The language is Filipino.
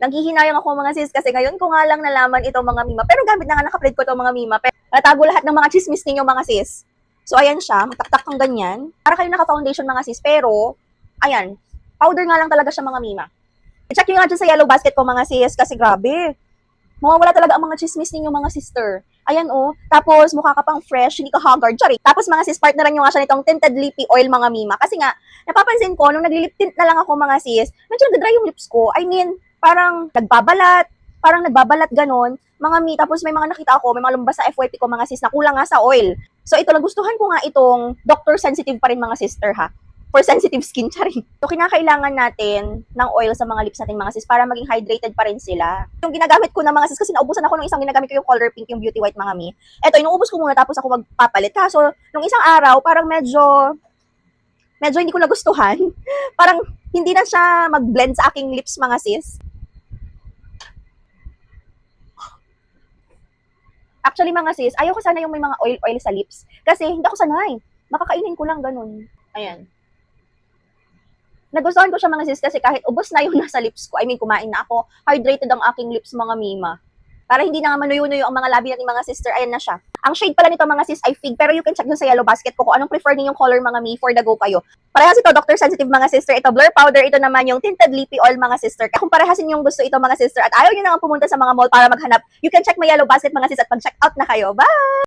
Nanghihinayang ako mga sis kasi ngayon ko nga lang nalaman itong mga Mima. Pero gamit na nga naka-upload ko itong mga Mima. Pero natago lahat ng mga chismis ninyo mga sis. So ayan siya, magtaktak kang ganyan. Para kayo naka-foundation mga sis. Pero, ayan, powder nga lang talaga siya mga Mima. I-check nyo nga dyan sa yellow basket ko mga sis kasi grabe. Mawawala talaga ang mga chismis ninyo mga sister. Ayan oh. Tapos mukha ka pang fresh, hindi ka haggard. Sorry. Tapos mga sis, partneran nyo nga siya nitong tinted lippy oil mga Mima. Kasi nga, napapansin ko, nung nagli-lip tint na lang ako mga sis, medyo nagdry yung lips ko. I mean, parang nagbabalat ganon. Mga mi, tapos may mga nakita ako, may mga lumabas sa FYP ko mga sis na kulang nga sa oil. So ito, nagustuhan ko nga itong doctor sensitive pa rin mga sister ha. For sensitive skin, charing. So, kinakailangan natin ng oil sa mga lips natin mga sis para maging hydrated pa rin sila. Yung ginagamit ko na mga sis, kasi naubusan ako nung isang ginagamit ko yung color pink, yung beauty white mga mi. Eto, inuubos ko muna tapos ako magpapalit. Kaso, nung isang araw, parang medyo hindi ko nagustuhan. Parang hindi na siya mag-blend sa aking lips mga sis. Actually mga sis, ayaw ko sana yung may mga oil sa lips. Kasi hindi ako sanay. Makakainin ko lang ganun. Ayan. Nagustuhan ko siya mga sis kasi kahit ubos na yung nasa lips ko, I mean kumain na ako, hydrated ang aking lips mga Mima. Para hindi na nga manuyo-nuyo ang mga labi natin mga sister, ayan na siya. Ang shade pala nito mga sis ay fig, pero you can check dun sa yellow basket ko kung anong prefer ninyong color mga mi for the go kayo. Parehas ito, Dr. Sensitive mga sister, ito blur powder, ito naman yung tinted lippy oil mga sister. Kung parehasin yung gusto ito mga sister at ayaw nyo na nga pumunta sa mga mall para maghanap, you can check my yellow basket mga sis at pag-check out na kayo. Bye!